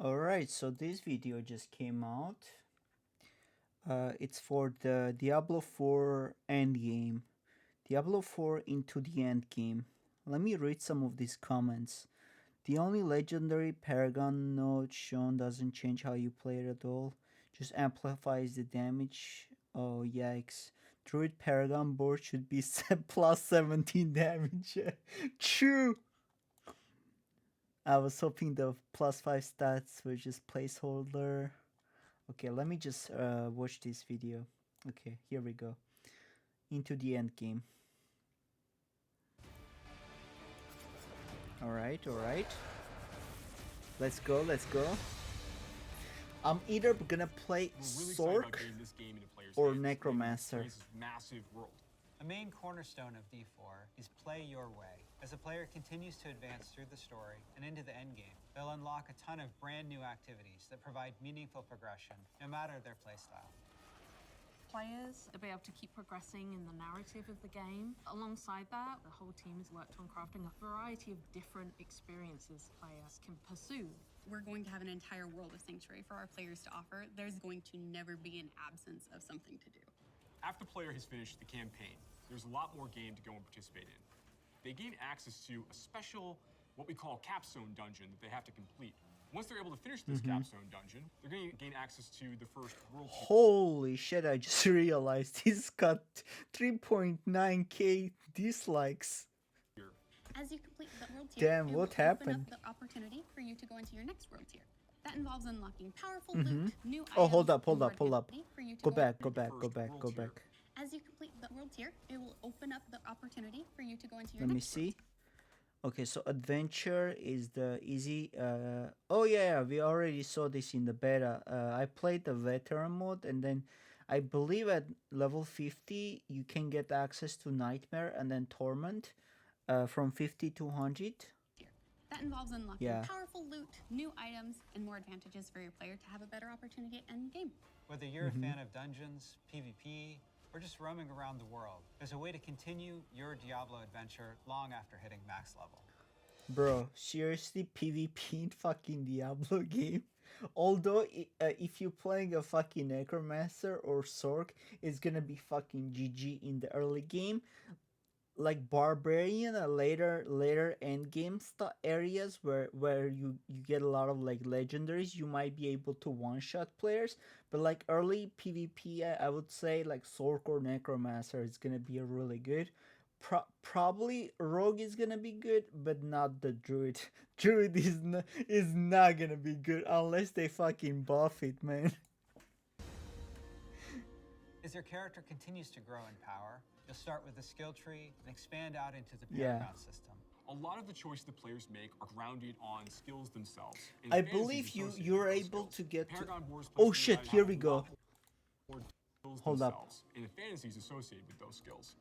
Alright, so this video just came out. It's for the Diablo 4 Endgame. Diablo 4 into the Endgame. Let me read some of these comments. The only legendary Paragon node shown doesn't change how you play it at all. Just amplifies the damage. Oh, yikes. Druid Paragon board should be plus 17 damage. True! I was hoping the plus 5 stats were just placeholder. Okay, let me just watch this video. Okay, here we go. Into the end game. Alright, alright. Let's go, let's go. I'm either gonna play Sork or Necromancer. A main cornerstone of D4 is play your way. As a player continues to advance through the story and into the endgame, they'll unlock a ton of brand new activities that provide meaningful progression, no matter their playstyle. Players to be able to keep progressing in the narrative of the game. Alongside that, the whole team has worked on crafting a variety of different experiences players can pursue. We're going to have an entire world of Sanctuary for our players to offer. There's going to never be an absence of something to do. After the player has finished the campaign, there's a lot more game to go and participate in. They gain access to a special, what we call capstone dungeon that they have to complete. Once they're able to finish this capstone dungeon, they're going to gain access to the first world. Holy shit, I just realized he's got 3.9k dislikes. As you complete the world tier, Damn, what happened? Open up the opportunity for you to go into your next world tier. That involves unlocking powerful loot, new items. Oh, hold up. Pull Go back. As you complete the world tier, it will open up the opportunity for you to go into your Let me next see. world. Okay, so adventure is the easy. Oh yeah, we already saw this in the beta. I played the veteran mode, and then I believe at level 50 you can get access to nightmare and then torment, from 50 to 100. That involves unlocking powerful loot, new items, and more advantages for your player to have a better opportunity at end game. Whether you're a fan of dungeons, PvP, or just roaming around the world, there's a way to continue your Diablo adventure long after hitting max level. Bro, seriously, PvP in fucking Diablo game? Although, if you're playing a fucking Necromancer or Sork, it's gonna be fucking GG in the early game. Like Barbarian, later end game areas where you get a lot of like legendaries, you might be able to one-shot players. But like early PvP, I would say like Sork or Necromancer is gonna be really good. Probably Rogue is gonna be good, but not the Druid. Druid is not gonna be good unless they fucking buff it, man. As your character continues to grow in power, you'll start with the skill tree and expand out into the Paragon system. A lot of the choices the players make are grounded on skills themselves. I believe you're able to get to... Oh shit, here we go. Hold up. And the fantasies associated with those skills.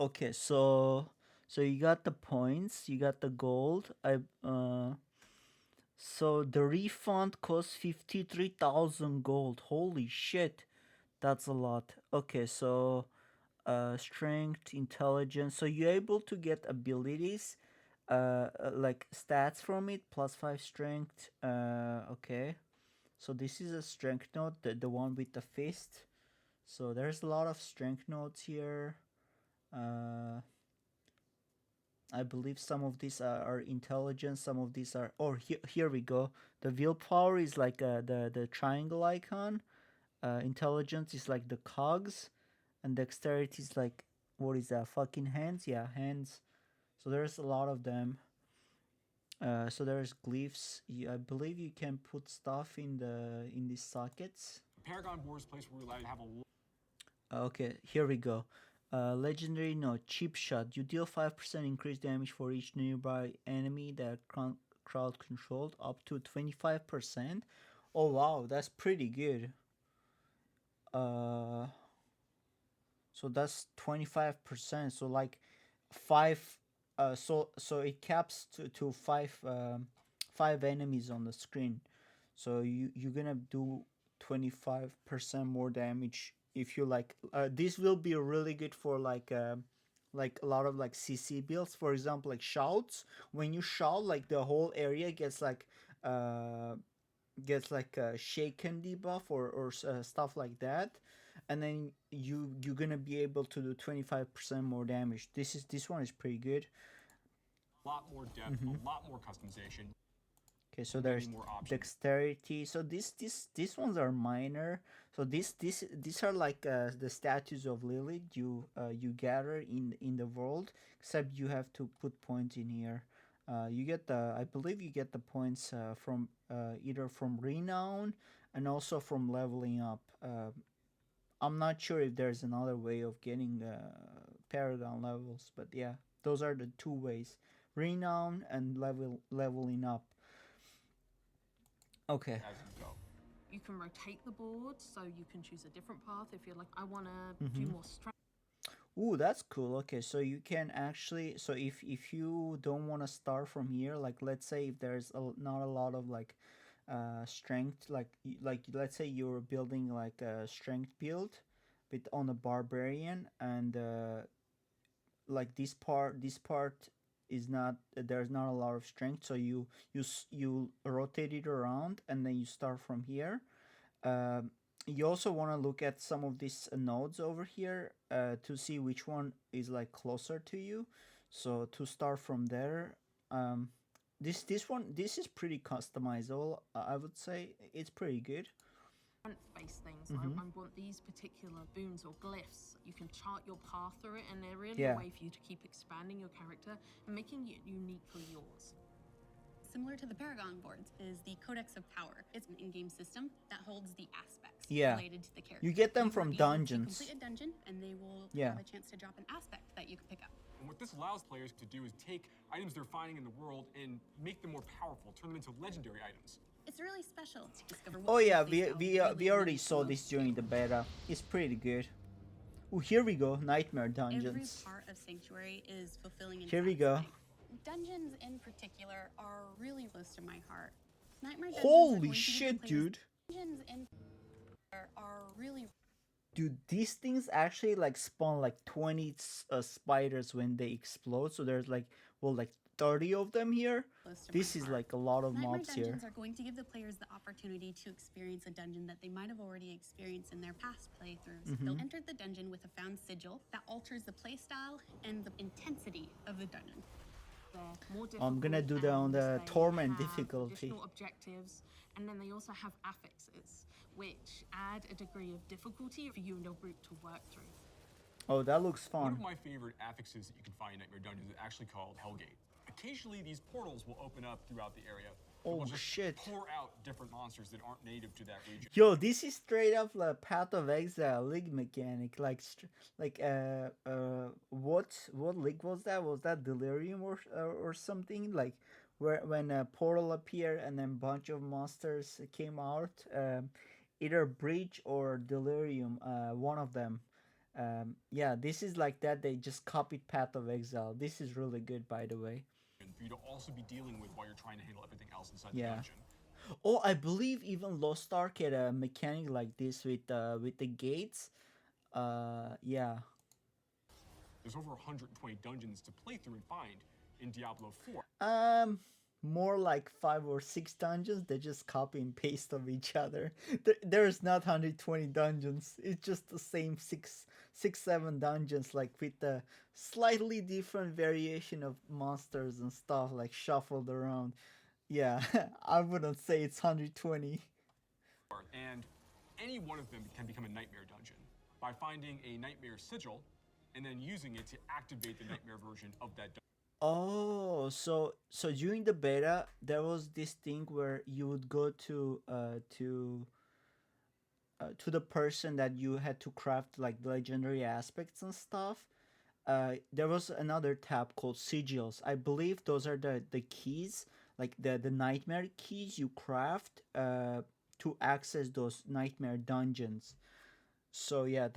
Okay, so you got the points, you got the gold. So the refund costs 53,000 gold. Holy shit, that's a lot. Okay, so strength, intelligence. So you're able to get abilities, like stats from it. +5 strength. Okay, so this is a strength node, the one with the fist. So there's a lot of strength nodes here. I believe some of these are intelligence, some of these are... Oh, here we go. The willpower is like the triangle icon. Intelligence is like the cogs. And dexterity is like... What is that? Fucking hands? Yeah, hands. So there's a lot of them. So there's glyphs. I believe you can put stuff in these sockets. Paragon board is a place where we're allowed to have a... Okay, here we go. Legendary node, cheap shot. You deal 5% increased damage for each nearby enemy that crowd controlled, up to 25%. Oh wow, that's pretty good. So that's 25%. So like 5. So it caps to 5 enemies on the screen. So you're gonna do 25% more damage. If you like, this will be really good for like a lot of like CC builds. For example, like shouts. When you shout, like the whole area gets like gets like a shaken debuff or stuff like that, and then you're gonna be able to do 25% more damage. This one is pretty good. A lot more depth, a lot more customization. Okay, so many there's more options. dexterity. So these ones are minor. So these are like the statues of Lilith you gather in the world. Except you have to put points in here. You get I believe you get the points from either from renown and also from leveling up. I'm not sure if there's another way of getting paragon levels, but yeah, those are the two ways: renown and leveling up. Okay. As you go. You can rotate the board, so you can choose a different path if you're like, I want to do more strength. Ooh, that's cool. Okay, so you can actually, so if you don't want to start from here, like let's say if there's not a lot of like strength, like let's say you're building like a strength build with on a barbarian, and like this part is not, there's not a lot of strength, so you rotate it around and then you start from here. um, you also want to look at some of these nodes over here to see which one is like closer to you, so to start from there. This is pretty customizable. I would say it's pretty good. Based things. I want these particular boons or glyphs. You can chart your path through it, and they're really Yeah. a way for you to keep expanding your character and making it uniquely yours. Similar to the Paragon boards is the Codex of Power. It's an in-game system that holds the aspects Yeah. related to the character. You get them You are from able to dungeons. complete a dungeon, and they will Yeah. have a chance to drop an aspect that you can pick up. And what this allows players to do is take items they're finding in the world and make them more powerful, turn them into legendary items. It's really special to discover what Oh yeah, complete style really we already limits saw the this most during skill. the beta. It's pretty good. Oh, here we go, nightmare Every dungeons. part of Sanctuary is fulfilling and Here we go. satisfying. Dungeons in particular are really close to my heart. Nightmare dungeons are Holy going to give shit, the players- dude. Dungeons in are really Dude, these things actually like spawn like 20 spiders when they explode. So there's like, well, like 30 of them here. close to This my is heart. like a lot of Nightmare mobs here. dungeons are going to give the players the opportunity to experience a dungeon that they might have already experienced in their past playthroughs. Mm-hmm. They'll enter the dungeon with a found sigil that alters the playstyle and the intensity of the dungeon. They're more I'm gonna difficult, do that on and the they torment have difficulty. additional objectives, and then they also have affixes, which add a degree of difficulty for you and your group to work through. Oh, that looks One of fun. my favorite affixes that you can find in Nightmare Dungeons is actually called Hellgate. Occasionally, these portals will open up throughout the area. that Oh, will just shit. pour out different monsters that aren't native to that region. Yo, this is straight up the Path of Exile league mechanic. What league was that? Was that Delirium or something? Like where when a portal appeared and then bunch of monsters came out. Either Breach or Delirium. One of them. Yeah, this is like that. They just copied Path of Exile. This is really good, by the way. For you to also be dealing with while you're trying to handle everything else inside Yeah. the dungeon. Oh, I believe even Lost Ark had a mechanic like this with the gates. Yeah. There's over 120 dungeons to play through and find in Diablo 4. More like 5 or 6 dungeons. They just copy and paste of each other. There's not 120 dungeons. It's just the same 7 dungeons, like with a slightly different variation of monsters and stuff, like shuffled around. Yeah, I wouldn't say it's 120. And any one of them can become a nightmare dungeon by finding a nightmare sigil and then using it to activate the nightmare version of that dungeon. Oh, so during the beta, there was this thing where you would go to the person that you had to craft like legendary aspects and stuff. There was another tab called sigils. I believe those are the keys, like the nightmare keys you craft to access those nightmare dungeons. So yeah,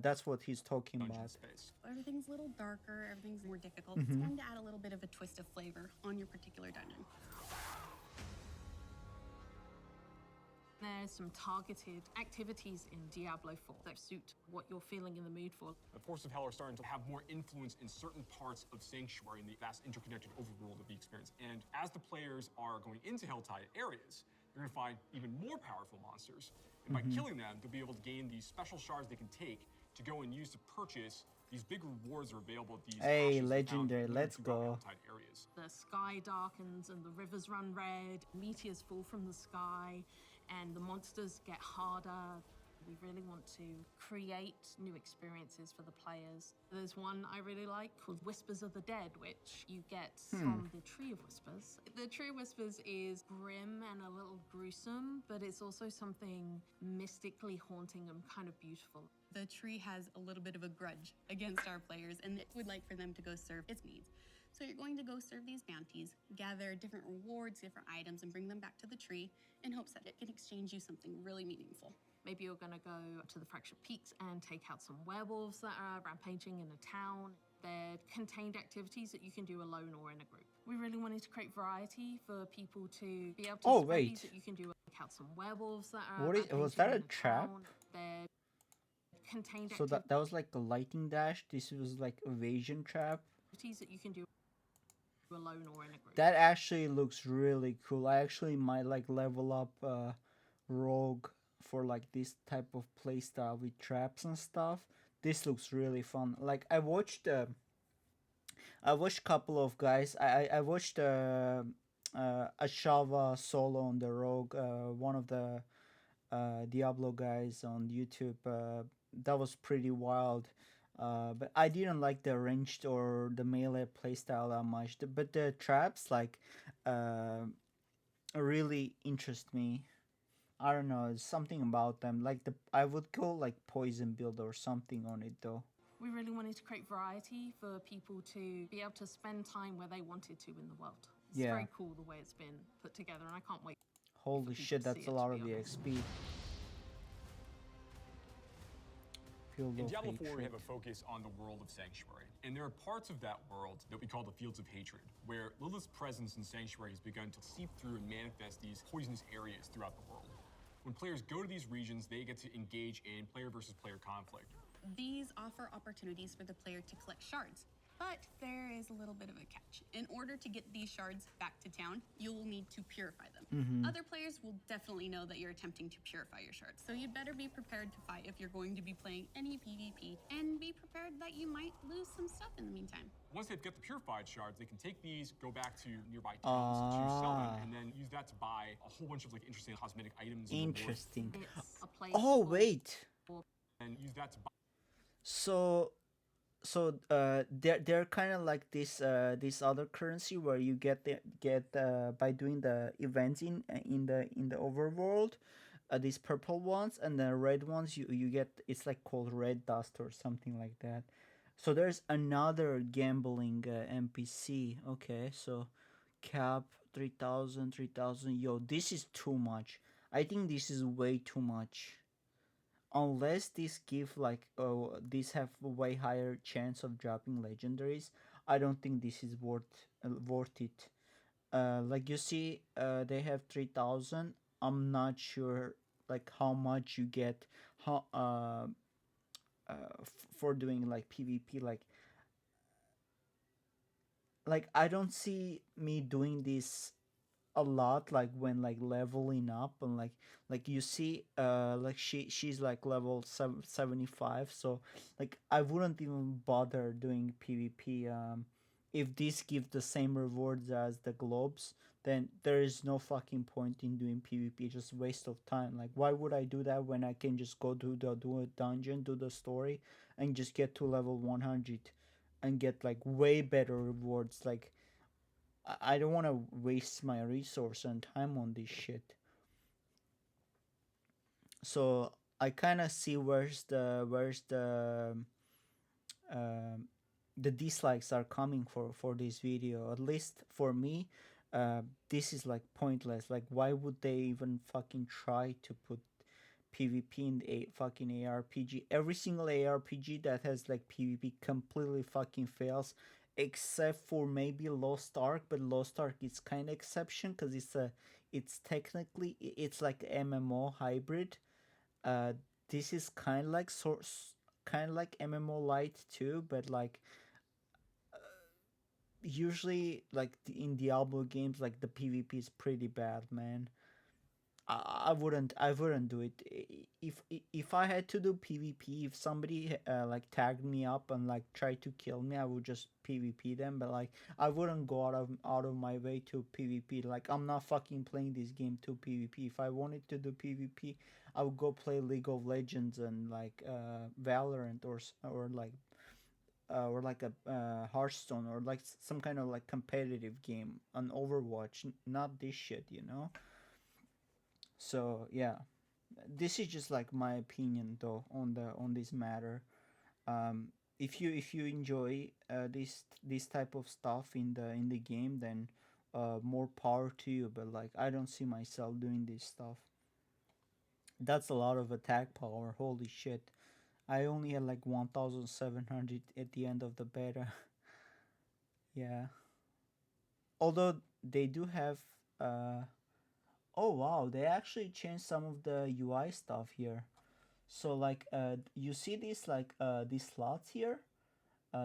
that's what he's talking Dungeon about. space. Everything's a little darker, everything's more difficult. It's going to add a little bit of a twist of flavor on your particular dungeon. There's some targeted activities in Diablo 4 that suit what you're feeling in the mood for. The Forces of Hell are starting to have more influence in certain parts of Sanctuary in the vast interconnected overworld that we experience. And as the players are going into Helltide areas, they're going to find even more powerful monsters. And by killing them, they'll be able to gain these special shards they can take to go and use to purchase these big rewards that are available at these Hey, ashes legendary, found let's throughout go. Helltide areas. The sky darkens and the rivers run red, meteors fall from the sky, and the monsters get harder. We really want to create new experiences for the players. There's one I really like called Whispers of the Dead, which you get from the Tree of Whispers. The Tree of Whispers is grim and a little gruesome, but it's also something mystically haunting and kind of beautiful. The tree has a little bit of a grudge against our players and would like for them to go serve its needs. So you're going to go serve these bounties, gather different rewards, different items, and bring them back to the tree in hopes that it can exchange you something really meaningful. Maybe you're going to go to the Fractured Peaks and take out some werewolves that are rampaging in a town. They're contained activities that you can do alone or in a group. We really wanted to create variety for people to be able to Oh, spread wait. these that you can do, take out some werewolves that are What is- was rampaging that a in trap? town. They're contained So that was like a lighting dash. This was like evasion trap. activities that you can do alone or in a group. That actually looks really cool. I actually might like level up Rogue for like this type of playstyle with traps and stuff. This looks really fun. Like I watched a couple of guys. I watched a Shava solo on the Rogue. One of the Diablo guys on YouTube. That was pretty wild. But I didn't like the ranged or the melee playstyle that much. But the traps like really interest me. I don't know, it's something about them. Like I would go like poison build or something on it though. We really wanted to create variety for people to be able to spend time where they wanted to in the world. It's Yeah. very cool the way it's been put together, and I can't wait. Holy people shit, to see that's it, a to lot be of the honest. XP. Field In of Diablo 4, we Hatred. have a focus on the world of Sanctuary. And there are parts of that world that we call the Fields of Hatred, where Lilith's presence in Sanctuary has begun to seep through and manifest these poisonous areas throughout the world. When players go to these regions, they get to engage in player versus player conflict. These offer opportunities for the player to collect shards, but there is a little bit of a catch. In order to get these shards back to town, you will need to purify them. Other players will definitely know that you're attempting to purify your shards, so you'd better be prepared to fight if you're going to be playing any PvP, and be prepared that you might lose some stuff in the meantime. Once they've got the purified shards, they can take these, go back to nearby towns to sell them, and then use that to buy a whole bunch of like interesting cosmetic items. And rewards, Interesting. It's a place Oh for- wait. and use that to buy. So they're kind of like this other currency where you get by doing the events in the overworld, these purple ones, and the red ones you get, it's like called red dust or something like that. So there's another gambling NPC. Okay, so cap 3,000. Yo, this is too much. I think this is way too much. Unless these give like these have a way higher chance of dropping legendaries, I don't think this is worth it. Like you see, they have 3,000. I'm not sure like how much you get for doing like PvP. Like I don't see me doing this a lot, like when like leveling up, and like you see like she's like level 75, so like I wouldn't even bother doing PvP. If this gives the same rewards as the globes, then there is no fucking point in doing PvP, just waste of time. Like why would I do that when I can just go do a dungeon, do the story, and just get to level 100 and get like way better rewards. Like I don't want to waste my resource and time on this shit. So I kind of see where's the dislikes are coming for this video. At least for me, this is like pointless. Like why would they even fucking try to put PvP in a fucking ARPG? Every single ARPG that has like PvP completely fucking fails. except for maybe Lost Ark, but Lost Ark is kind of exception because it's technically it's like MMO hybrid. Uh, this is kind of like source, kind of like MMO light too, but like usually like in Diablo games, like the PvP is pretty bad, man. I wouldn't do it. If I had to do PvP, if somebody like tagged me up and like tried to kill me, I would just PvP them. But like I wouldn't go out of my way to PvP. Like I'm not fucking playing this game to PvP. If I wanted to do PvP, I would go play League of Legends and like Valorant or like a Hearthstone or like some kind of like competitive game on Overwatch. Not this shit, you know. So yeah, this is just like my opinion though on this matter. If you enjoy this type of stuff in the game, then more power to you. But like I don't see myself doing this stuff. That's a lot of attack power. Holy shit! I only had like 1,700 at the end of the beta. Yeah. Although they do have uh oh wow, they actually changed some of the UI stuff here. So like you see these slots here,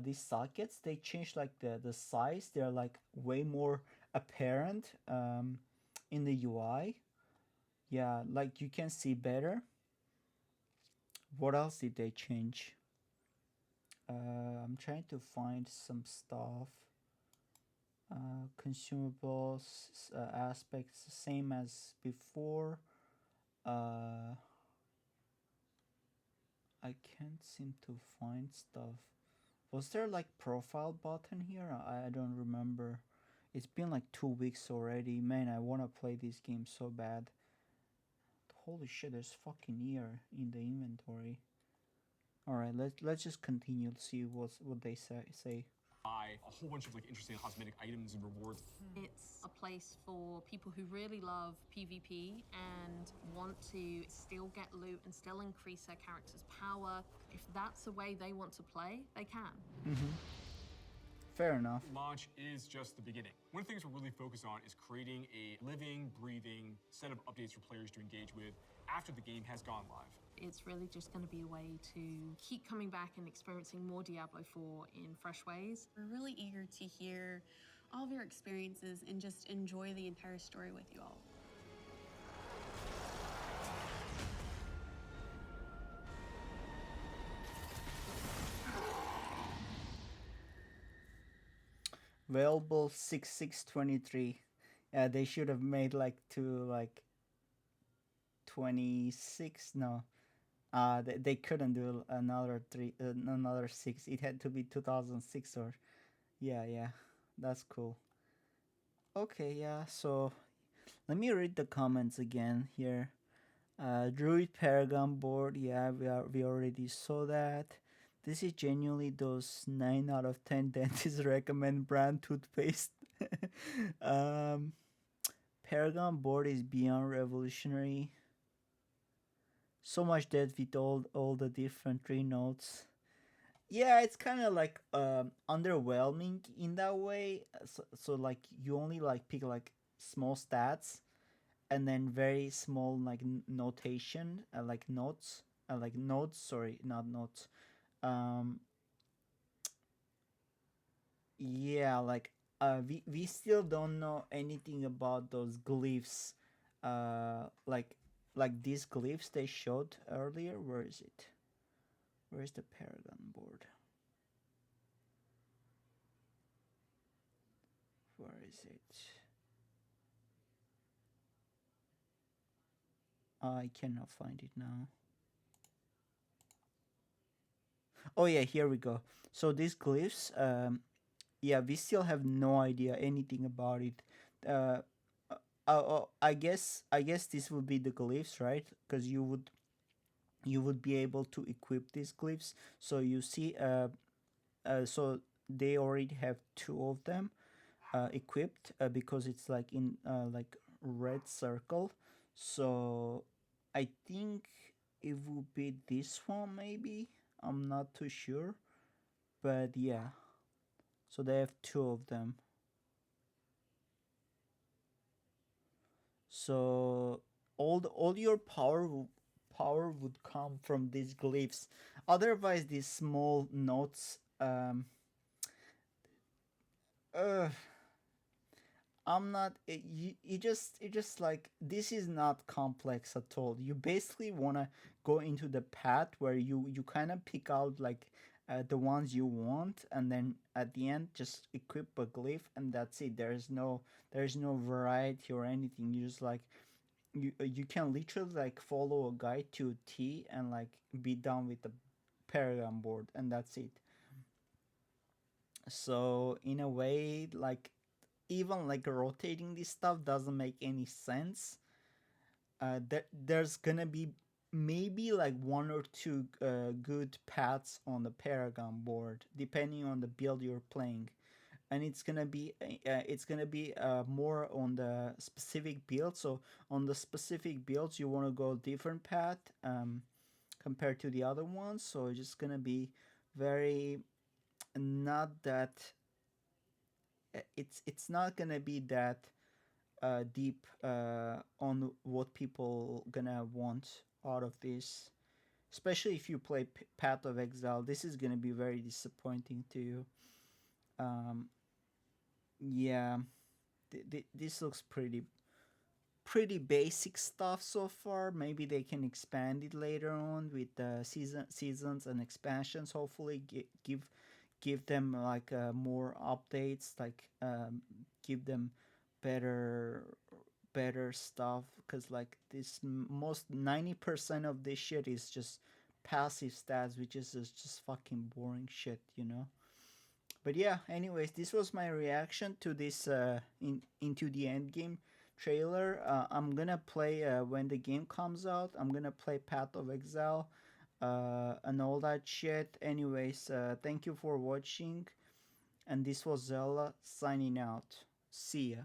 these sockets, they change like the size. They're like way more apparent in the UI. Yeah, like you can see better. What else did they change? I'm trying to find some stuff. Consumables aspects same as before. Uh, I can't seem to find stuff. Was there like profile button here? I don't remember. It's been like 2 weeks already. Man, I wanna play this game so bad. Holy shit, there's fucking ear in the inventory. Alright, let's just continue to see what they say. Buy a whole bunch of like interesting cosmetic items and rewards. It's a place for people who really love PvP and want to still get loot and still increase their character's power. If that's the way they want to play, they can. Fair enough. Launch is just the beginning. One of the things we're really focused on is creating a living, breathing set of updates for players to engage with after the game has gone live. It's really just going to be a way to keep coming back and experiencing more Diablo 4 in fresh ways. We're really eager to hear all of your experiences and just enjoy the entire story with you all. Available 6/6/23. Yeah, they should have made like 26. No, they couldn't do another 6. It had to be 2006 or yeah. That's cool. Okay, yeah. So let me read the comments again here. Druid Paragon board. Yeah, we already saw that. This is genuinely those 9 out of 10 dentists recommend brand toothpaste. um, Paragon board is beyond revolutionary. So much that with all the different tree notes. Yeah, it's kind of like underwhelming in that way. So like you only like pick like small stats and then very small like notation like notes like notes, sorry, not notes. um yeah, like we still don't know anything about those glyphs, like these glyphs they showed earlier. Where is it? Where's the Paragon board? Where is it? I cannot find it now. Oh yeah, here we go. So these glyphs, yeah, we still have no idea anything about it. Uh, I guess this would be the glyphs, right? Because you would be able to equip these glyphs. So you see, so they already have two of them equipped because it's like in like red circle. So I think it would be this one maybe. I'm not too sure, but yeah. So they have two of them. So all your power would come from these glyphs. Otherwise, these small notes. Uh, I'm not. You just like this is not complex at all. You basically wanna go into the path where you kind of pick out like the ones you want, and then at the end just equip a glyph, and that's it. There's no variety or anything. You just like you can literally like follow a guide to T and like be done with the paragon board, and that's it. So in a way, like even like rotating this stuff doesn't make any sense. There's gonna be maybe like one or two good paths on the paragon board depending on the build you're playing, and it's gonna be more on the specific build. So on the specific builds you want to go different path compared to the other ones, so it's just gonna be very not that it's not gonna be that deep on what people gonna want out of this, especially if you play Path of Exile. This is gonna be very disappointing to you. um yeah, this looks pretty basic stuff so far. Maybe they can expand it later on with the seasons and expansions. Hopefully, give them like more updates, like give them better better stuff, because like this most 90% of this shit is just passive stats, which is just fucking boring shit, you know. But yeah, anyways, this was my reaction to this into the end game trailer. I'm gonna play when the game comes out. I'm gonna play Path of Exile and all that shit. Anyways, thank you for watching, and this was Xela signing out. See ya.